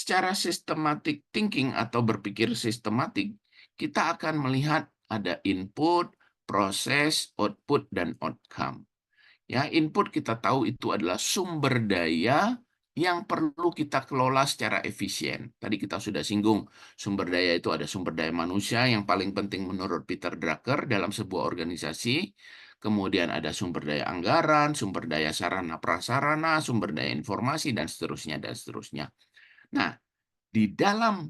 secara systematic thinking atau berpikir sistematik, kita akan melihat ada input, proses, output, dan outcome. Ya, input kita tahu itu adalah sumber daya yang perlu kita kelola secara efisien. Tadi kita sudah singgung, sumber daya itu ada sumber daya manusia yang paling penting menurut Peter Drucker dalam sebuah organisasi. Kemudian ada sumber daya anggaran, sumber daya sarana prasarana, sumber daya informasi, dan seterusnya, dan seterusnya. Nah, di dalam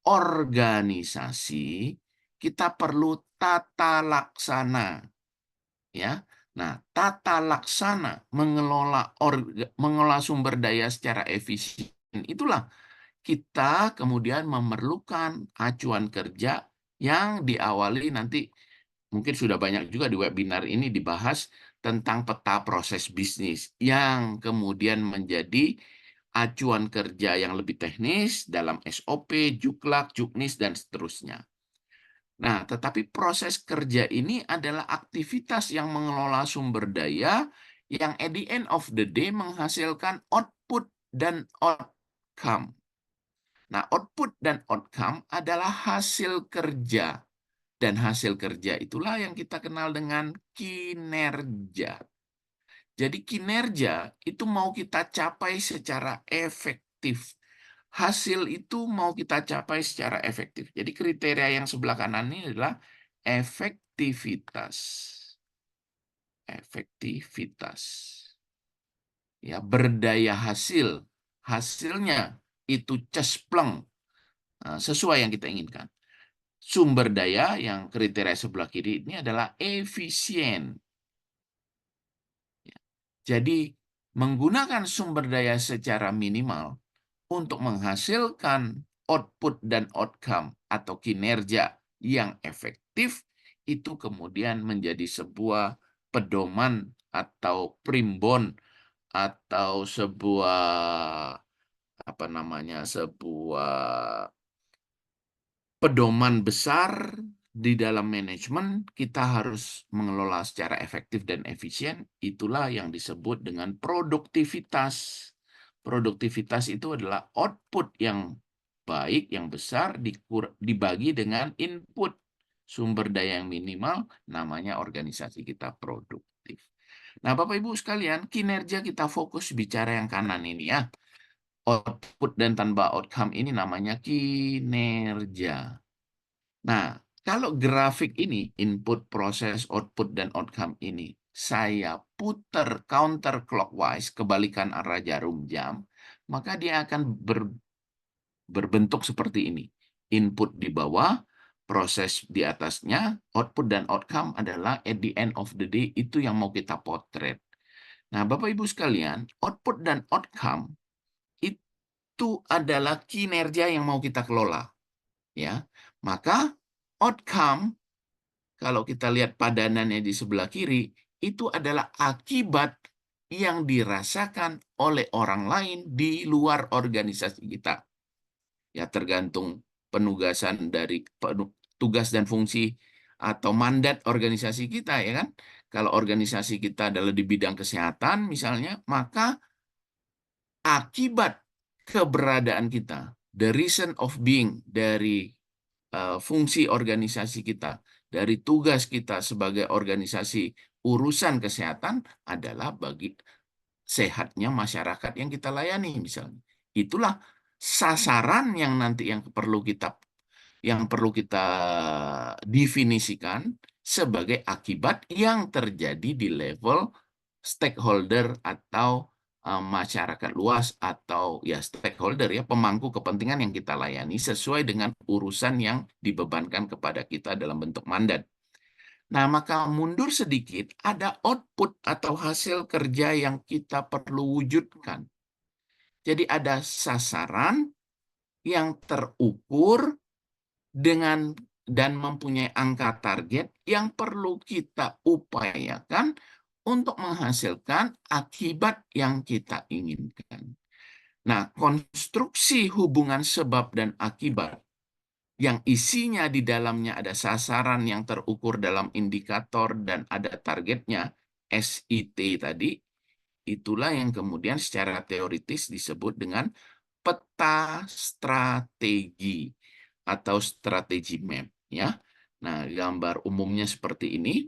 organisasi, kita perlu tata laksana. Ya, nah, tata laksana mengelola sumber daya secara efisien itulah kita kemudian memerlukan acuan kerja yang diawali nanti mungkin sudah banyak juga di webinar ini dibahas tentang peta proses bisnis yang kemudian menjadi acuan kerja yang lebih teknis dalam SOP, Juklak, Juknis, dan seterusnya. Nah, tetapi proses kerja ini adalah aktivitas yang mengelola sumber daya yang at the end of the day menghasilkan output dan outcome. Nah, output dan outcome adalah hasil kerja. Dan hasil kerja itulah yang kita kenal dengan kinerja. Jadi kinerja itu mau kita capai secara efektif. Hasil itu mau kita capai secara efektif. Jadi kriteria yang sebelah kanan ini adalah efektivitas. Efektivitas. Ya, berdaya hasil. Hasilnya itu cespleng sesuai yang kita inginkan. Sumber daya yang kriteria sebelah kiri ini adalah efisien. Jadi menggunakan sumber daya secara minimal untuk menghasilkan output dan outcome atau kinerja yang efektif itu kemudian menjadi sebuah pedoman atau primbon atau sebuah sebuah pedoman besar di dalam manajemen. Kita harus mengelola secara efektif dan efisien. Itulah yang disebut dengan produktivitas. Produktivitas itu adalah output yang baik, yang besar, dibagi dengan input sumber daya yang minimal, namanya organisasi kita produktif. Nah, Bapak Ibu sekalian, kinerja kita fokus bicara yang kanan ini ya. Output dan tanpa outcome ini namanya kinerja. Nah, kalau grafik ini, input, proses, output, dan outcome ini, saya putar counterclockwise, kebalikan arah jarum jam, maka dia akan berbentuk seperti ini. Input di bawah, proses di atasnya, output dan outcome adalah at the end of the day, itu yang mau kita potret. Nah, Bapak Ibu sekalian, output dan outcome itu adalah kinerja yang mau kita kelola. Ya, maka outcome, kalau kita lihat padanannya di sebelah kiri, itu adalah akibat yang dirasakan oleh orang lain di luar organisasi kita. Ya, tergantung penugasan dari tugas dan fungsi atau mandat organisasi kita, ya kan? Kalau organisasi kita adalah di bidang kesehatan misalnya, maka akibat keberadaan kita, the reason of being dari fungsi organisasi kita, dari tugas kita sebagai organisasi urusan kesehatan adalah bagi sehatnya masyarakat yang kita layani misalnya. Itulah sasaran yang nanti yang perlu kita definisikan sebagai akibat yang terjadi di level stakeholder atau masyarakat luas atau ya stakeholder ya pemangku kepentingan yang kita layani sesuai dengan urusan yang dibebankan kepada kita dalam bentuk mandat. Nah, maka mundur sedikit ada output atau hasil kerja yang kita perlu wujudkan. Jadi ada sasaran yang terukur dengan dan mempunyai angka target yang perlu kita upayakan untuk menghasilkan akibat yang kita inginkan. Nah, konstruksi hubungan sebab dan akibat yang isinya di dalamnya ada sasaran yang terukur dalam indikator dan ada targetnya, SIT tadi, itulah yang kemudian secara teoritis disebut dengan peta strategi atau strategi map ya. Nah, gambar umumnya seperti ini.